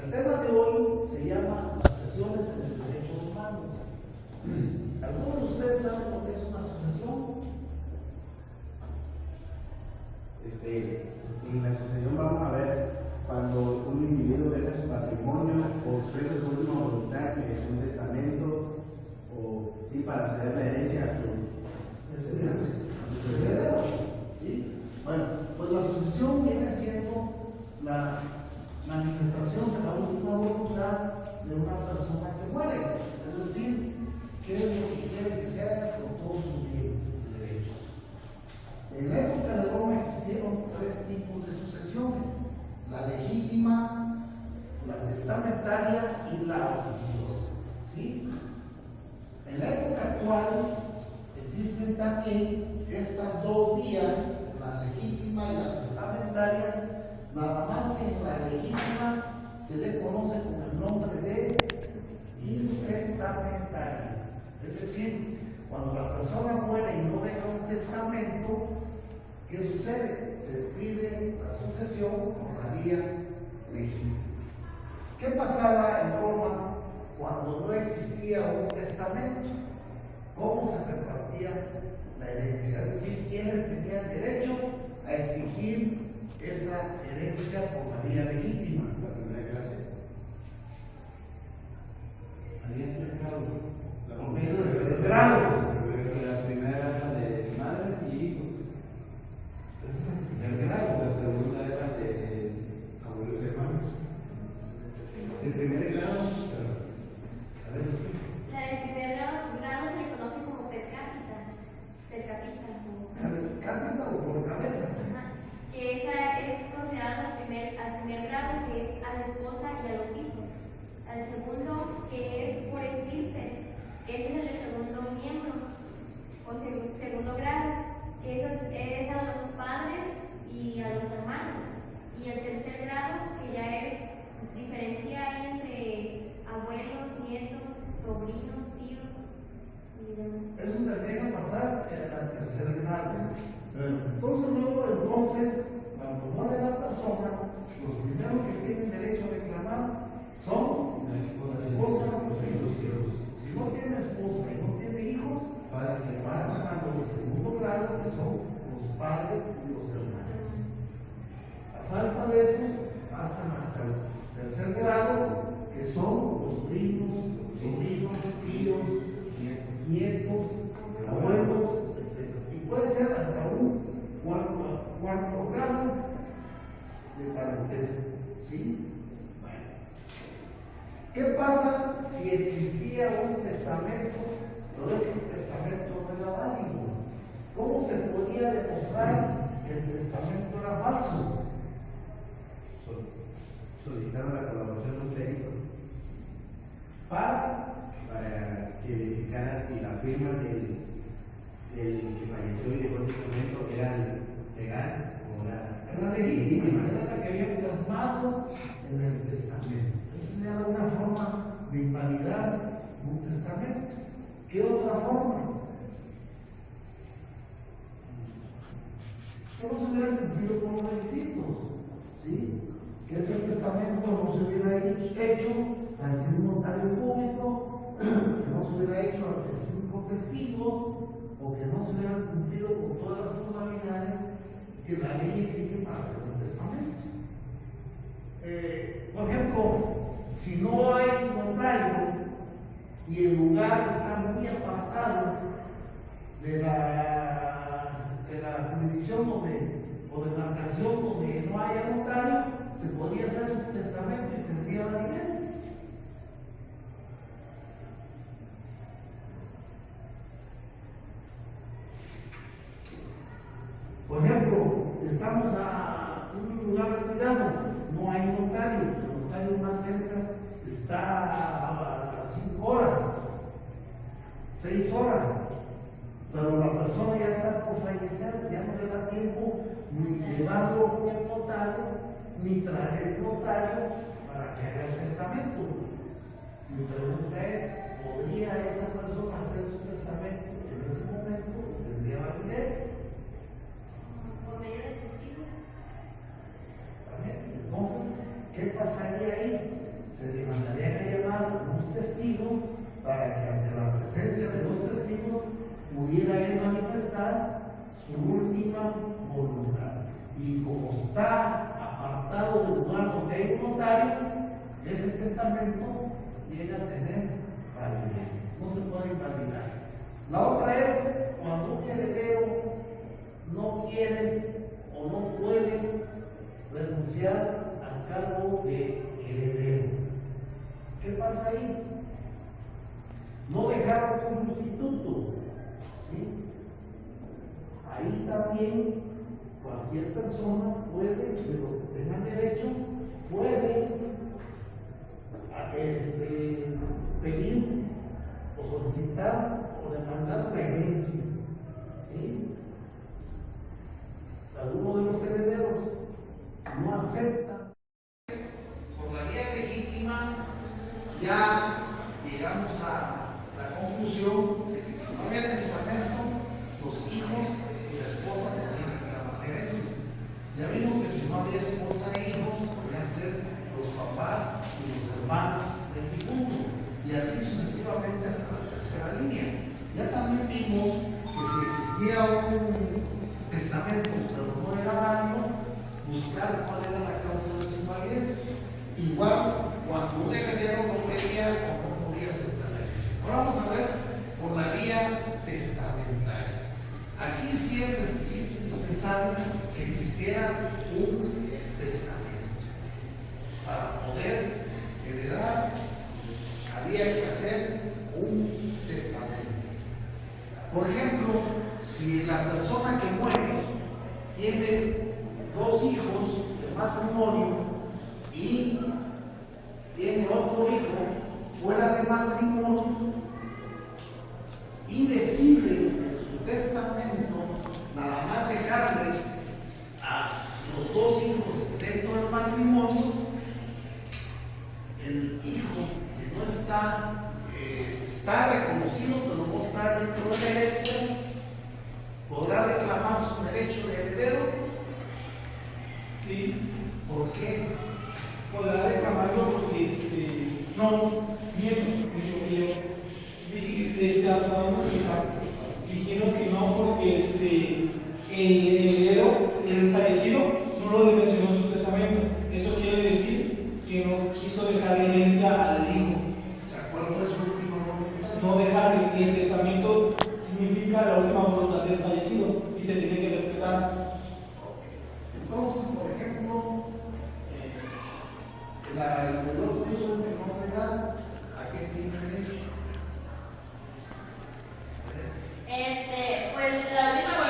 El tema de hoy se llama asociaciones en el derecho humano. ¿Algunos de ustedes saben lo que es una asociación? En la asociación vamos a ver cuando un individuo deja su patrimonio o expresa su última voluntad mediante un testamento o sí, para ceder la herencia a sus herederos. ¿Sí? Bueno, pues la asociación viene siendo la manifestación de la última voluntad de una persona que muere, es decir, qué es lo que quiere que se haga con todos sus bienes y derechos. En la época de Roma existieron tres tipos de sucesiones: la legítima, la testamentaria y la oficiosa. ¿Sí? En la época actual existen también estas dos vías, la legítima y la testamentaria, nada más que en la legítima se le conoce con el nombre de intestamentaria. Es decir, cuando la persona muere y no deja un testamento, ¿qué sucede? Se pide la sucesión por la vía legítima. ¿Qué pasaba en Roma cuando no existía un testamento? ¿Cómo se repartía la herencia? Es decir, ¿quiénes tenían derecho a exigir esa herencia por la vía legítima? La primera clase. Había tres grados. Por medio de tres grados. La primera era de madre y hijo. Ese es el primer grado. La segunda era de abuelos y hermanos. El primer grado, A ver, La del primer grado se le conoce como per cápita. Per cápita. cápita o por cabeza. Ajá. Que esa es considerada al primer grado, que es a la esposa y a los hijos. Al segundo, que es por estirpe, que ese es el segundo miembro, o segundo grado, que es a los padres y a los hermanos. Y el tercer grado, que ya es diferencia ahí entre abuelos, nietos, sobrinos, tíos y demás. Eso tendría que pasar al tercer grado. Entonces, cuando muere la persona, los primeros que tienen derecho a reclamar son la esposa y los hijos. Si no tiene esposa y no tiene hijos, pasan a los de segundo grado, que son los padres y los hermanos. A falta de eso, pasan hasta el tercer grado, que son los primos, sobrinos, tíos, nietos, abuelos, etc. Y puede ser hasta un cuarto grado de parentesco. ¿Sí? Bueno. ¿Qué pasa si existía un testamento, pero ese testamento no era válido? ¿Cómo se podía demostrar que el testamento era falso? solicitaron la colaboración de un perito Para que verificara si la firma del que falleció y dejó el testamento era legal o era legítima, era la que había plasmado en el testamento. Esa era una forma de invalidar un testamento. ¿Qué otra forma? Que no se hubiera cumplido con los requisitos, ¿sí? Que ese testamento no se hubiera hecho ante un notario público, que no se hubiera hecho ante 5 testigos, o que no se hubieran cumplido con todas las modalidades que la ley exige para hacer un testamento. Por ejemplo, si no hay notario y el lugar está muy apartado de la jurisdicción o de la nación donde no haya notario, se podría hacer un testamento y tendría validez. Por ejemplo, estamos a un lugar retirado, no hay notario, el notario más cerca está a 5 horas, 6 horas, pero la persona ya está por fallecer, ya no le da tiempo ni llevarlo al notario, ni traer el notario para que haga el testamento. Mi pregunta es, ¿podría esa persona hacer su testamento en ese momento? ¿Tendría validez? Por medio de testigos. Exactamente. Entonces, ¿qué pasaría ahí? Se demandaría que llamar un testigo para que ante la presencia de los testigos pudiera él manifestar su última voluntad. Y como está apartado del lugar donde hay un notario, ese testamento llega a tener validez, no se puede invalidar. La otra es cuando un heredero no quiere o no puede renunciar al cargo de heredero. ¿Qué pasa ahí? No dejaron un sustituto, ¿sí? Ahí también cualquier persona puede, de los que tengan derecho, puede pedir o solicitar o demandar la herencia, ¿sí? Alguno de los herederos no acepta. Por la vía legítima ya llegamos a la conclusión de que si no había testamento, los hijos y la esposa podían reclamar la herencia. Ya vimos que si no había esposa e hijos, podían ser los papás y los hermanos del difunto, y así sucesivamente hasta la tercera línea. Ya también vimos que si existía un testamento pero no era válido, buscar cuál era la causa de su invalidez. Igual, cuando un heredero no pedía o no podía aceptar la herencia. Ahora vamos a ver por la vía testamentaria. Aquí sí es indispensable que existiera un testamento. Para poder heredar, había que hacer un testamento. Por ejemplo, si la persona que muere tiene dos hijos de matrimonio y tiene otro hijo fuera de matrimonio y decide en su testamento nada más dejarle a los dos hijos dentro del matrimonio, el hijo que no está reconocido pero no está dentro de la herencia, podrá reclamar su derecho de heredero. Sí. ¿Por qué? Podrá reclamarlo porque dijeron que no porque el heredero, el fallecido, no lo mencionó en su testamento. Eso quiere decir que no quiso dejar herencia al hijo. ¿Cuál fue su última voluntad? No dejar, el testamento significa la última voluntad del fallecido y se tiene que respetar. Entonces, por ejemplo, el otro hijo menor de edad, ¿a qué tiene derecho? Pues la última